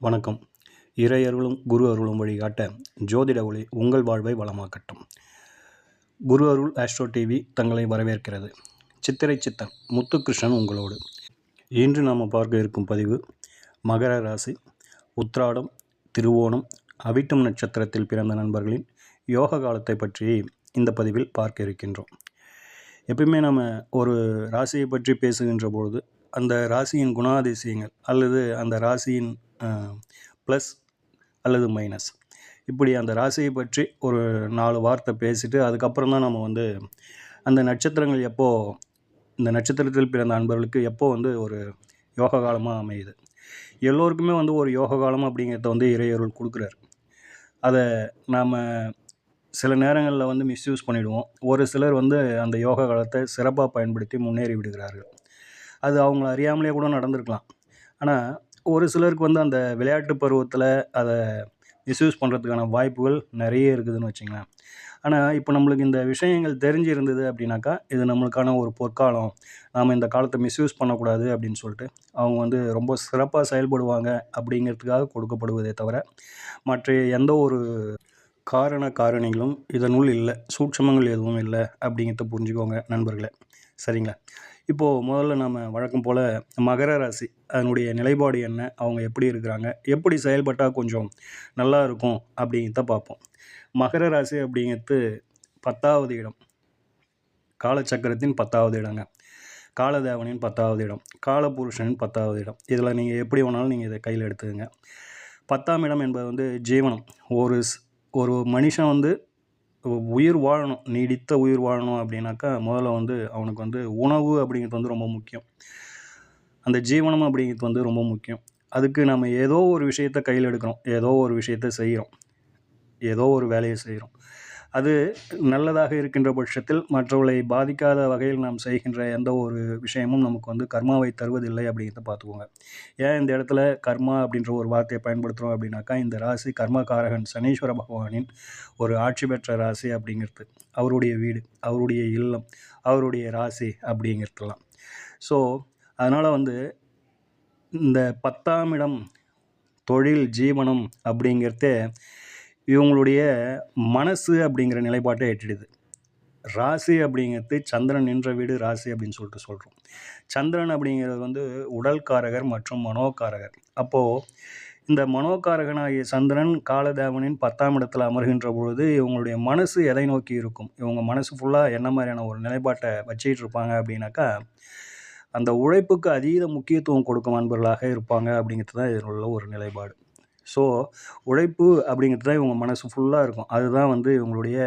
வணக்கம். இறையருளும் குரு அருளும் வழிகாட்ட ஜோதிட ஒளி உங்கள் வாழ்வை வளமாக்கட்டும். குரு அருள் ஆஸ்ட்ரோ டிவி தங்களை வரவேற்கிறது. சித்திரை சித்தன் முத்துகிருஷ்ணன் உங்களோடு. இன்று நாம் பார்க்க இருக்கும் பதிவு மகர ராசி, உத்திராடம், திருவோணம், அவிட்டம் நட்சத்திரத்தில் பிறந்த நண்பர்களின் யோக காலத்தை பற்றி இந்த பதிவில் பார்க்க இருக்கின்றோம். எப்பயுமே நம்ம ஒரு ராசியை பற்றி பேசுகின்ற பொழுது அந்த ராசியின் குணாதிசயங்கள் அல்லது அந்த ராசியின் ப்ளஸ் அல்லது மைனஸ், இப்படி அந்த ராசியை பற்றி ஒரு 4 வார்த்தை பேசிட்டு அதுக்கப்புறம் தான் நம்ம அந்த நட்சத்திரங்கள் இந்த நட்சத்திரத்தில் பிறந்த அன்பர்களுக்கு ஒரு யோக காலமாக அமையுது. எல்லோருக்குமே ஒரு யோக காலம் அப்படிங்கிறத இறையருள் கொடுக்குறாரு. அதை நாம் சில நேரங்களில் மிஸ்யூஸ் பண்ணிவிடுவோம். ஒரு சிலர் அந்த யோக காலத்தை சிறப்பாக பயன்படுத்தி முன்னேறி விடுகிறார்கள். அது அவங்கள அறியாமலே கூட நடந்திருக்கலாம். ஆனால் ஒரு சிலருக்கு அந்த விளையாட்டு பருவத்தில் அதை மிஸ்யூஸ் பண்ணுறதுக்கான வாய்ப்புகள் நிறைய இருக்குதுன்னு வச்சுங்களேன். ஆனால் இப்போ நம்மளுக்கு இந்த விஷயங்கள் தெரிஞ்சிருந்தது அப்படின்னாக்கா, இது நம்மளுக்கான ஒரு பொற்காலம், நாம் இந்த காலத்தை மிஸ்யூஸ் பண்ணக்கூடாது அப்படின்னு சொல்லிட்டு அவங்க ரொம்ப சிறப்பாக செயல்படுவாங்க அப்படிங்கிறதுக்காக கொடுக்கப்படுவதே தவிர மற்ற எந்த ஒரு காரணிகளும் இதனுள் இல்லை, சூட்சமங்கள் எதுவும் இல்லை அப்படிங்கிறத புரிஞ்சுக்கோங்க நண்பர்களே. சரிங்களா? இப்போது முதல்ல நம்ம வழக்கம் போல் மகர ராசி அதனுடைய நிலைப்பாடு என்ன, அவங்க எப்படி இருக்கிறாங்க, எப்படி செயல்பட்டால் கொஞ்சம் நல்லா இருக்கும் அப்படிங்கிறத பார்ப்போம். மகர ராசி அப்படிங்கிறது 10வது இடம், காலச்சக்கரத்தின் 10வது இடங்க, காலதேவனின் 10வது இடம், காலபுருஷனின் 10வது இடம். இதில் நீங்கள் எப்படி வேணாலும் நீங்கள் இதை கையில் எடுத்துக்கங்க. 10ஆம் இடம் என்பது ஜீவனம். ஒரு மனுஷன் உயிர் வாழணும், நீடித்த உயிர் வாழணும் அப்படின்னாக்கா முதல்ல அவனுக்கு உணவு அப்படிங்கிறது ரொம்ப முக்கியம். அந்த ஜீவனம் அப்படிங்கிறது ரொம்ப முக்கியம். அதுக்கு நம்ம ஏதோ ஒரு விஷயத்தை கையில் எடுக்கிறோம், ஏதோ ஒரு விஷயத்தை செய்கிறோம், ஏதோ ஒரு வேலையை செய்கிறோம். அது நல்லதாக இருக்கின்ற பட்சத்தில் மற்றவர்களை பாதிக்காத வகையில் நாம் செய்கின்ற எந்த ஒரு விஷயமும் நமக்கு கர்மாவை தருவதில்லை அப்படிங்கிறத பார்த்துக்கோங்க. ஏன் இந்த இடத்துல கர்மா அப்படின்ற ஒரு வார்த்தையை பயன்படுத்துகிறோம் அப்படின்னாக்கா, இந்த ராசி கர்மகாரகன் சனீஸ்வர பகவானின் ஒரு ஆட்சி பெற்ற ராசி அப்படிங்கிறது, அவருடைய வீடு, அவருடைய இல்லம், அவருடைய ராசி அப்படிங்கிறதுலாம். ஸோ அதனால் இந்த 10ஆம் இடம் தொழில் ஜீவனம் அப்படிங்கிறதே இவங்களுடைய மனசு அப்படிங்கிற நிலைப்பாட்டை எட்டிடுது. ராசி அப்படிங்கிறது சந்திரன் நின்ற வீடு ராசி அப்படின்னு சொல்கிறோம். சந்திரன் அப்படிங்கிறது உடல்காரகர் மற்றும் மனோகாரகர். அப்போது இந்த மனோகாரகனாகிய சந்திரன் காலதேவனின் 10ஆம் இடத்துல அமர்கின்ற பொழுது இவங்களுடைய மனசு எதை நோக்கி இருக்கும், இவங்க மனசு ஃபுல்லாக என்ன மாதிரியான ஒரு நிலைப்பாட்டை வச்சுக்கிட்டு இருப்பாங்க அப்படின்னாக்கா, அந்த உழைப்புக்கு அதீத முக்கியத்துவம் கொடுக்கும் அன்பர்களாக இருப்பாங்க அப்படிங்கிறது தான் இதில் உள்ள ஒரு நிலைப்பாடு. ஸோ உழைப்பு அப்படிங்கிறது தான் இவங்க மனசு ஃபுல்லாக இருக்கும். அதுதான் இவங்களுடைய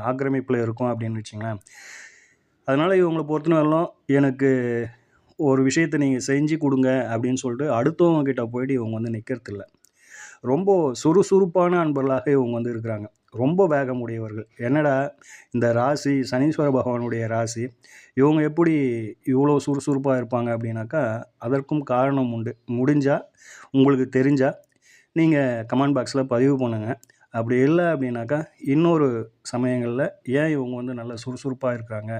ஆக்கிரமிப்பில் இருக்கும் அப்படின்னு வச்சுங்களேன். அதனால் இவங்களை பொறுத்தவரையிலும் எனக்கு ஒரு விஷயத்தை நீங்கள் செஞ்சு கொடுங்க அப்படின்னு சொல்லிட்டு அடுத்தவங்கக்கிட்ட போயிட்டு இவங்க நிற்கிறதில்ல. ரொம்ப சுறுசுறுப்பான அன்பர்களாக இவங்க இருக்கிறாங்க. ரொம்ப வேகமுடையவர்கள். என்னடா இந்த ராசி சனீஸ்வர பகவானுடைய ராசி, இவங்க எப்படி இவ்வளோ சுறுசுறுப்பாக இருப்பாங்க அப்படின்னாக்கா, அதற்கும் காரணம் உண்டு. முடிஞ்சால் உங்களுக்கு தெரிஞ்சால் நீங்கள் கமெண்ட் பாக்ஸில் பதிவு பண்ணுங்கள். அப்படி இல்லை அப்படின்னாக்கா, இன்னொரு சமயங்களில் ஏன் இவங்க நல்லா சுறுசுறுப்பாக இருக்கிறாங்க,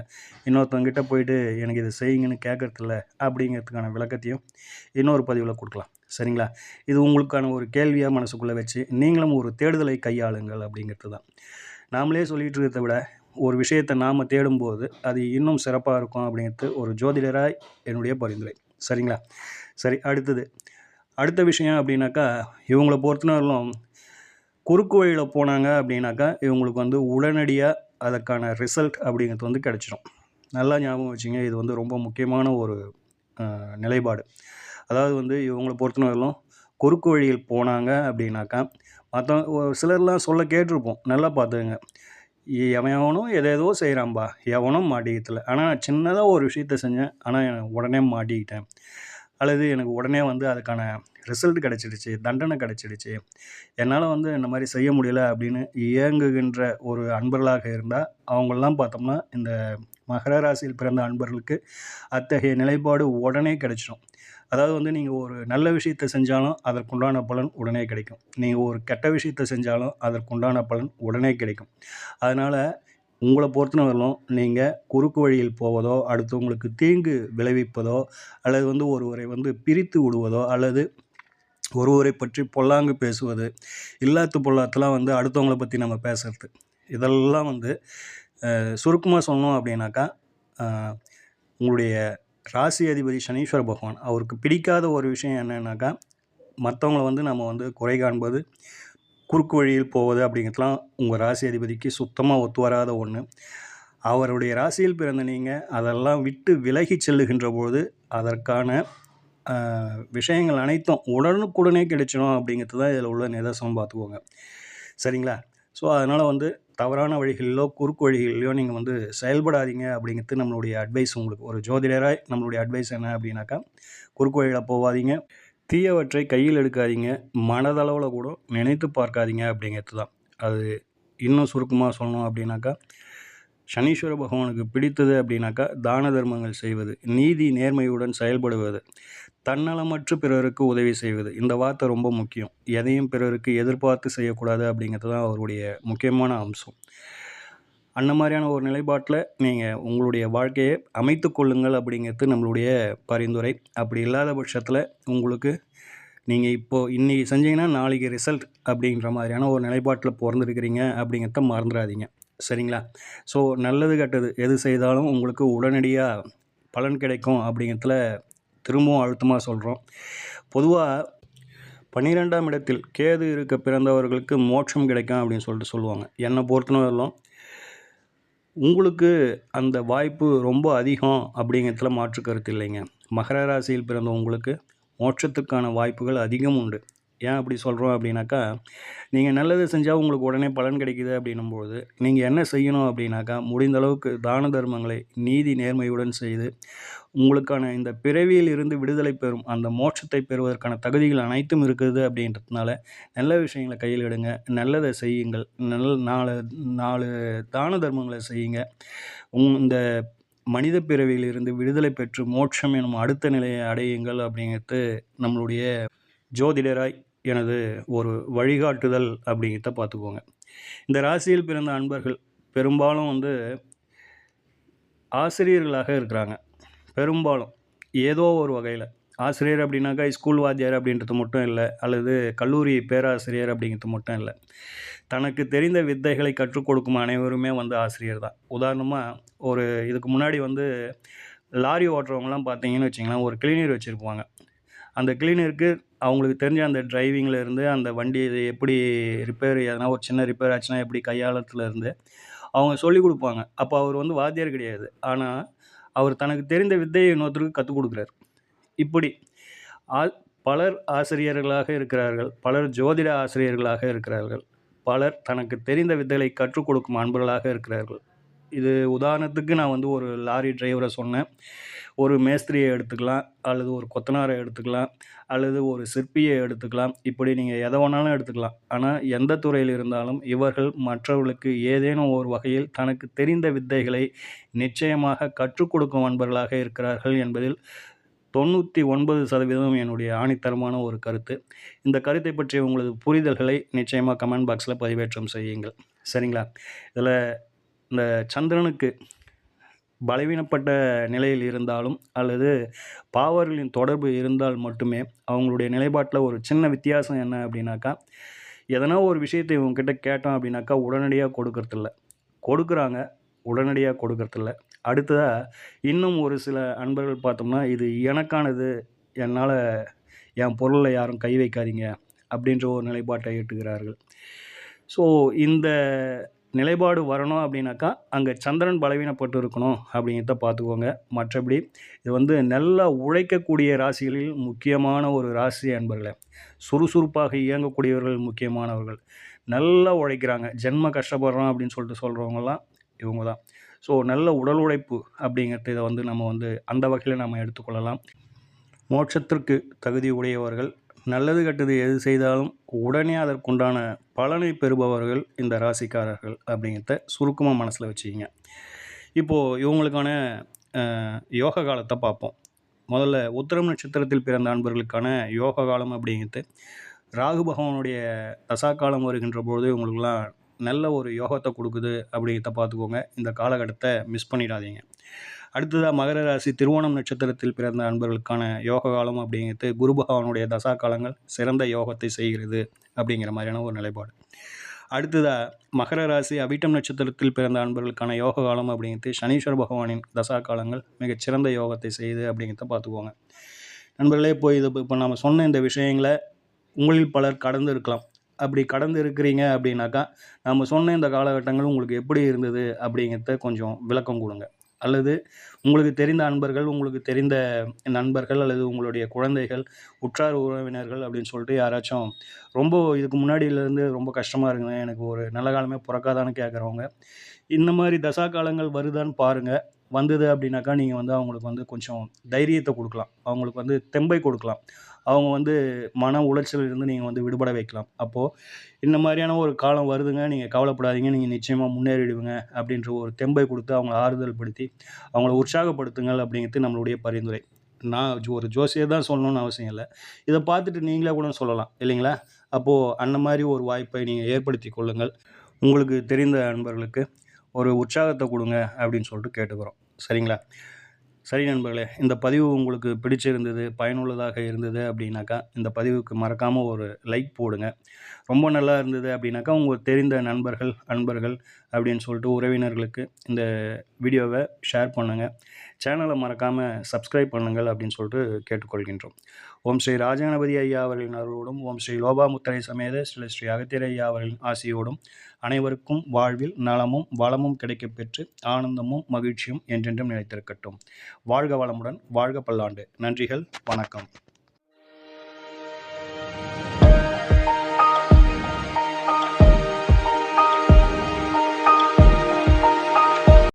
இன்னொருத்தவங்கிட்ட போயிட்டு எனக்கு இதை செய்யுங்கன்னு கேட்குறதில்ல அப்படிங்கிறதுக்கான விளக்கத்தையும் இன்னொரு பதிவில் கொடுக்கலாம். சரிங்களா? இது உங்களுக்கான ஒரு கேள்வியாக மனசுக்குள்ளே வச்சு நீங்களும் ஒரு தேடுதலை கையாளுங்கள் அப்படிங்கிறது தான். நாமளே சொல்லிகிட்டு இருக்கிறத விட ஒரு விஷயத்தை நாம் தேடும்போது அது இன்னும் சிறப்பாக இருக்கும் அப்படிங்கிறது ஒரு ஜோதிடராய் என்னுடைய பரிந்துரை. சரிங்களா? சரி, அடுத்த விஷயம் அப்படின்னாக்கா, இவங்களை பொறுத்தவரையிலும் குறுக்கு வழியில் போனாங்க அப்படின்னாக்கா இவங்களுக்கு உடனடியாக அதற்கான ரிசல்ட் அப்படிங்கிறது கிடச்சிடும். நல்லா ஞாபகம் வச்சுங்க, இது ரொம்ப முக்கியமான ஒரு நிலைப்பாடு. அதாவது இவங்களை பொறுத்தவரையிலும் குறுக்கு வழியில் போனாங்க அப்படின்னாக்கா, ஒரு சிலர்லாம் சொல்ல கேட்டிருப்போம், நல்லா பார்த்துங்க, எவனும் எதேதோ செய்கிறான்பா, எவனும் மாட்டிக்கிட்டல, ஆனால் சின்னதாக ஒரு விஷயத்த செஞ்சேன், ஆனால் உடனே மாட்டிக்கிட்டேன், அல்லது எனக்கு உடனே அதுக்கான ரிசல்ட் கிடச்சிடுச்சு, தண்டனை கிடச்சிடுச்சு, என்னால் இந்த மாதிரி செய்ய முடியல அப்படின்னு இயங்குகின்ற ஒரு அன்பர்களாக இருந்தால் அவங்களெலாம் பார்த்தோம்னா இந்த மகர ராசியில் பிறந்த அன்பர்களுக்கு அத்தகைய நிலைப்பாடு உடனே கிடைச்சிடும். அதாவது நீங்கள் ஒரு நல்ல விஷயத்தை செஞ்சாலும் அதற்குண்டான பலன் உடனே கிடைக்கும், நீங்கள் ஒரு கெட்ட விஷயத்தை செஞ்சாலும் அதற்குண்டான பலன் உடனே கிடைக்கும். அதனால் உங்களை பொறுத்தவரையிலும் நீங்கள் குறுக்கு வழியில் போவதோ, அடுத்தவங்களுக்கு தீங்கு விளைவிப்பதோ, அல்லது ஒருவரை பிரித்து விடுவதோ, அல்லது ஒருவரை பற்றி பொல்லாங்கு பேசுவது, இல்லாத்து பொல்லாத்துலாம் வந்து அடுத்தவங்கள பற்றி நம்ம பேசுறது, இதெல்லாம் வந்து சுருக்கமாக சொல்லணும் அப்படின்னாக்கா, உங்களுடைய ராசி அதிபதி சனீஸ்வர பகவான் அவருக்கு பிடிக்காத ஒரு விஷயம் என்னன்னாக்கா, மற்றவங்கள வந்து நம்ம வந்து குறை காண்பது, குறுக்கு வழியில் போவது அப்படிங்கிறதுலாம் உங்கள் ராசி அதிபதிக்கு சுத்தமாக ஒத்து வராத ஒன்று. அவருடைய ராசியில் பிறந்த நீங்கள் அதெல்லாம் விட்டு விலகி செல்லுகின்ற பொழுது அதற்கான விஷயங்கள் அனைத்தும் உடனுக்குடனே கிடைச்சிடும் அப்படிங்கிறது தான் இதில் உள்ள நிதர்சனம், பார்த்துக்கோங்க. சரிங்களா? ஸோ அதனால் வந்து தவறான வழிகளிலோ குறுக்கு வழிகளிலோ நீங்கள் வந்து செயல்படாதீங்க அப்படிங்கிறது நம்மளுடைய அட்வைஸ். உங்களுக்கு ஒரு ஜோதிடராய் நம்மளுடைய அட்வைஸ் என்ன அப்படின்னாக்கா, குறுக்கு வழியில் போகாதீங்க, தீயவற்றை கையில் எடுக்காதீங்க, மனதளவில் கூட நினைத்து பார்க்காதீங்க அப்படிங்கிறது தான். அது இன்னும் சுருக்கமாக சொல்லணும் அப்படின்னாக்கா, சனீஸ்வர பகவானுக்கு பிடித்தது அப்படின்னாக்கா தான தர்மங்கள் செய்வது, நீதி நேர்மையுடன் செயல்படுவது, தன்னலமற்று பிறருக்கு உதவி செய்வது. இந்த வார்த்தை ரொம்ப முக்கியம். எதையும் பிறருக்கு எதிர்பார்த்து செய்யக்கூடாது அப்படிங்கிறது தான் அவருடைய முக்கியமான அம்சம். அந்த மாதிரியான ஒரு நிலைப்பாட்டில் நீங்கள் உங்களுடைய வாழ்க்கையை அமைத்து கொள்ளுங்கள் அப்படிங்கிறது நம்மளுடைய பரிந்துரை. அப்படி இல்லாத பட்சத்தில் உங்களுக்கு நீங்கள் இப்போது இன்றைக்கி செஞ்சீங்கன்னா நாளைக்கு ரிசல்ட் அப்படின்ற மாதிரியான ஒரு நிலைப்பாட்டில் பிறந்திருக்கிறீங்க அப்படிங்கிறத மறந்துடாதீங்க. சரிங்களா? ஸோ நல்லது கெட்டது எது செய்தாலும் உங்களுக்கு உடனடியாக பலன் கிடைக்கும் அப்படிங்கிறதுல திரும்பவும் அழுத்தமாக சொல்கிறோம். பொதுவாக 12ஆம் இடத்தில் கேது இருக்க பிறந்தவர்களுக்கு மோட்சம் கிடைக்கும் அப்படின்னு சொல்லிட்டு சொல்லுவாங்க. என்னை பொறுத்தவரையிலும் உங்களுக்கு அந்த வாய்ப்பு ரொம்ப அதிகம் அப்படிங்கிறதுல மாற்று கருத்து இல்லைங்க. மகர ராசியில் பிறந்த உங்களுக்கு மோட்சத்துக்கான வாய்ப்புகள் அதிகம் உண்டு. ஏன் அப்படி சொல்கிறோம் அப்படின்னாக்கா, நீங்கள் நல்லது செஞ்சால் உங்களுக்கு உடனே பலன் கிடைக்குது அப்படின்னும்போது நீங்கள் என்ன செய்யணும் அப்படின்னாக்கா, முடிந்த அளவுக்கு தான தர்மங்களை நீதி நேர்மையுடன் செய்து உங்களுக்கான இந்த பிறவியில் இருந்து விடுதலை பெறும் அந்த மோட்சத்தை பெறுவதற்கான தகுதிகள் அனைத்தும் இருக்குது அப்படின்றதுனால நல்ல விஷயங்களை கையில் எடுங்க, நல்லதை செய்யுங்கள், நாலு தான தர்மங்களை செய்யுங்க. இந்த மனித பிறவியிலிருந்து விடுதலை பெற்று மோட்சம் எனும் அடுத்த நிலையை அடையுங்கள் அப்படிங்கிறது நம்மளுடைய ஜோதிடராய் எனது ஒரு வழிகாட்டுதல் அப்படிங்கிறத பார்த்துக்கோங்க. இந்த ராசியில் பிறந்த அன்பர்கள் பெரும்பாலும் வந்து ஆசிரியர்களாக இருக்கிறாங்க. பெரும்பாலும் ஏதோ ஒரு வகையில் ஆசிரியர் அப்படின்னாக்கா ஸ்கூல் வாத்தியார் அப்படின்றது மட்டும் இல்லை, அல்லது கல்லூரி பேராசிரியர் அப்படிங்கிறது மட்டும் இல்லை. தனக்கு தெரிந்த வித்தைகளை கற்றுக் கொடுக்கும் அனைவருமே வந்து ஆசிரியர் தான். உதாரணமாக ஒரு இதுக்கு முன்னாடி வந்து லாரி ஓட்டுறவங்கலாம் பார்த்தீங்கன்னு வச்சிங்களேன், ஒரு கிளீனர் வச்சுருப்பாங்க. அந்த கிளீனருக்கு அவங்களுக்கு தெரிஞ்ச அந்த டிரைவிங்கில் இருந்து அந்த வண்டி எப்படி ரிப்பேர், எதனா ஒரு சின்ன ரிப்பேர் ஆச்சுன்னா எப்படி கையாளத்துலேருந்து அவங்க சொல்லிக் கொடுப்பாங்க. அப்போ அவர் வந்து வாத்தியார் கிடையாது. ஆனால் அவர் தனக்கு தெரிந்த வித்தையை இன்னொருத்தருக்கு கற்றுக் கொடுக்குறார். இப்படி பலர் ஆசிரியர்களாக இருக்கிறார்கள், பலர் ஜோதிட ஆசிரியர்களாக இருக்கிறார்கள், பலர் தனக்கு தெரிந்த வித்தைகளை கற்றுக் கொடுக்கும் அன்பர்களாக இருக்கிறார்கள். இது உதாரணத்துக்கு நான் வந்து ஒரு லாரி டிரைவரை சொன்னேன். ஒரு மேஸ்திரியை எடுத்துக்கலாம், அல்லது ஒரு கொத்தனாரை எடுத்துக்கலாம், அல்லது ஒரு சிற்பியை எடுத்துக்கலாம். இப்படி நீங்கள் எதை வேணாலும் எடுத்துக்கலாம். ஆனால் எந்த துறையில் இருந்தாலும் இவர்கள் மற்றவர்களுக்கு ஏதேனும் ஒரு வகையில் தனக்கு தெரிந்த வித்தைகளை நிச்சயமாக கற்றுக் கொடுக்கும் அன்பர்களாக இருக்கிறார்கள் என்பதில் 99% என்னுடைய ஆணித்தரமான ஒரு கருத்து. இந்த கருத்தை பற்றிய உங்களது புரிதல்களை நிச்சயமாக கமெண்ட் பாக்ஸில் பதிவேற்றம் செய்யுங்கள். சரிங்களா? இதில் இந்த சந்திரனுக்கு பலவீனப்பட்ட நிலையில் இருந்தாலும் அல்லது பாவர்களின் தொடர்பு இருந்தால் மட்டுமே அவங்களுடைய நிலைப்பாட்டில் ஒரு சின்ன வித்தியாசம் என்ன அப்படின்னாக்கா, எதனா ஒரு விஷயத்தை இவங்ககிட்ட கேட்டோம் அப்படின்னாக்கா உடனடியாக கொடுக்கறதில்ல, கொடுக்குறாங்க உடனடியாக கொடுக்கறதில்ல. அடுத்ததாக இன்னும் ஒரு சில அன்பர்கள் பார்த்தோம்னா, இது எனக்கானது, என்னால் என் பொருளில் யாரும் கை வைக்காதீங்க அப்படின்ற ஒரு நிலைப்பாட்டை ஏற்றுகிறார்கள். ஸோ இந்த நிலைப்பாடு வரணும் அப்படின்னாக்கா அங்கே சந்திரன் பலவீனப்பட்டு இருக்கணும் அப்படிங்கிறத பார்த்துக்கோங்க. மற்றபடி இது வந்து நல்லா உழைக்கக்கூடிய ராசிகளில் முக்கியமான ஒரு ராசி அன்பர்களே. சுறுசுறுப்பாக இயங்கக்கூடியவர்கள் முக்கியமானவர்கள், நல்லா உழைக்கிறாங்க, ஜென்ம கஷ்டப்படுறோம் அப்படின்னு சொல்லிட்டு சொல்கிறவங்கலாம் இவங்க தான். ஸோ நல்ல உடல் உழைப்பு அப்படிங்கிறது இதை வந்து நம்ம வந்து அந்த வகையில் நம்ம எடுத்துக்கொள்ளலாம். மோட்சத்திற்கு தகுதி உடையவர்கள், நல்லது கெட்டது எது செய்தாலும் உடனே அதற்குண்டான பலனை பெறுபவர்கள் இந்த ராசிக்காரர்கள் அப்படிங்கிறத சுருக்கமாக மனசில் வச்சுக்கிங்க. இப்போது இவங்களுக்கான யோக காலத்தை பார்ப்போம். முதல்ல உத்திரம் நட்சத்திரத்தில் பிறந்த அன்பர்களுக்கான யோக காலம் அப்படிங்கிறது ராகு பகவானுடைய தசாக்காலம் வருகின்ற பொழுது இவங்களுக்கெல்லாம் நல்ல ஒரு யோகத்தை கொடுக்குது அப்படிங்கிறத பார்த்துக்கோங்க. இந்த காலகட்டத்தை மிஸ் பண்ணிடாதீங்க. அடுத்ததாக மகர ராசி திருவோணம் நட்சத்திரத்தில் பிறந்த அன்பர்களுக்கான யோக காலம் அப்படிங்கிறது குரு பகவானுடைய தசா காலங்கள் சிறந்த யோகத்தை செய்கிறது அப்படிங்கிற மாதிரியான ஒரு நிலைப்பாடு. அடுத்ததாக மகர ராசி அவிட்டம் நட்சத்திரத்தில் பிறந்த அன்பர்களுக்கான யோக காலம் அப்படிங்கிறது சனீஸ்வர பகவானின் தசா காலங்கள் மிகச்சிறந்த யோகத்தை செய்யுது அப்படிங்கிறத பார்த்துக்கோங்க. நண்பர்களே, இப்போ நம்ம சொன்ன இந்த விஷயங்களை உங்களில் பலர் கடந்து இருக்கலாம். அப்படி கடந்து இருக்கிறீங்க அப்படின்னாக்கா நம்ம சொன்ன இந்த காலகட்டங்கள் உங்களுக்கு எப்படி இருந்தது அப்படிங்கிறத கொஞ்சம் விளக்கம் கொடுங்க. அல்லது உங்களுக்கு தெரிந்த அன்பர்கள், உங்களுக்கு தெரிந்த நண்பர்கள் அல்லது உங்களுடைய குழந்தைகள், உற்றார் உறவினர்கள் அப்படின்னு சொல்லிட்டு யாராச்சும் ரொம்ப இதுக்கு முன்னாடியிலேருந்து ரொம்ப கஷ்டமாக இருக்குங்க, எனக்கு ஒரு நல்ல காலமே பிறக்காதான்னு கேட்குறவங்க, இந்த மாதிரி தசா காலங்கள் வருதான்னு பாருங்கள். வந்தது அப்படின்னாக்கா நீங்கள் அவங்களுக்கு கொஞ்சம் தைரியத்தை கொடுக்கலாம், அவங்களுக்கு தெம்பை கொடுக்கலாம், அவங்க மன உளைச்சலிலிருந்து நீங்கள் விடுபட வைக்கலாம். அப்போது இந்த மாதிரியான ஒரு காலம் வருதுங்க, நீங்கள் கவலைப்படாதீங்க, நீங்கள் நிச்சயமாக முன்னேறிடுவீங்க அப்படின்ற ஒரு தெம்பை கொடுத்து அவங்கள ஆறுதல் படுத்தி அவங்கள உற்சாகப்படுத்துங்கள் அப்படிங்கிறது நம்மளுடைய பரிந்துரை. நான் ஒரு ஜோசியர் தான் சொல்லணும்னு அவசியம் இல்லை, இதை பார்த்துட்டு நீங்களே கூட சொல்லலாம் இல்லைங்களா? அப்போது அந்த மாதிரி ஒரு வாய்ப்பை நீங்கள் ஏற்படுத்தி கொள்ளுங்கள். உங்களுக்கு தெரிந்த நண்பர்களுக்கு ஒரு உற்சாகத்தை கொடுங்க அப்படின்னு சொல்லிட்டு கேட்டுக்கிறோம். சரிங்களா? சரி நண்பர்களே, இந்த பதிவு உங்களுக்கு பிடிச்சிருந்தது, பயனுள்ளதாக இருந்தது அப்படின்னாக்கா இந்த பதிவுக்கு மறக்காமல் ஒரு லைக் போடுங்க. ரொம்ப நல்லா இருந்தது அப்படின்னாக்கா உங்களுக்கு தெரிந்த நண்பர்கள், அன்பர்கள் அப்படின்னு சொல்லிட்டு உறவினர்களுக்கு இந்த வீடியோவை ஷேர் பண்ணுங்கள். சேனலை மறக்காமல் சப்ஸ்கிரைப் பண்ணுங்கள் அப்படின்னு சொல்லிட்டு கேட்டுக்கொள்கின்றோம். ஓம் ஸ்ரீ ராஜகணபதி ஐயா அவர்களின் அருளோடும், ஓம் ஸ்ரீ லோபாமுத்திரை சமேத ஸ்ரீ அகத்தியர் ஐயா அவர்களின் ஆசியோடும் அனைவருக்கும் வாழ்வில் நலமும் வளமும் கிடைக்கப் பெற்று ஆனந்தமும் மகிழ்ச்சியும் என்றென்றும் நிலைத்திருக்கட்டும். வாழ்க வளமுடன், வாழ்க பல்லாண்டு. நன்றிகள், வணக்கம்.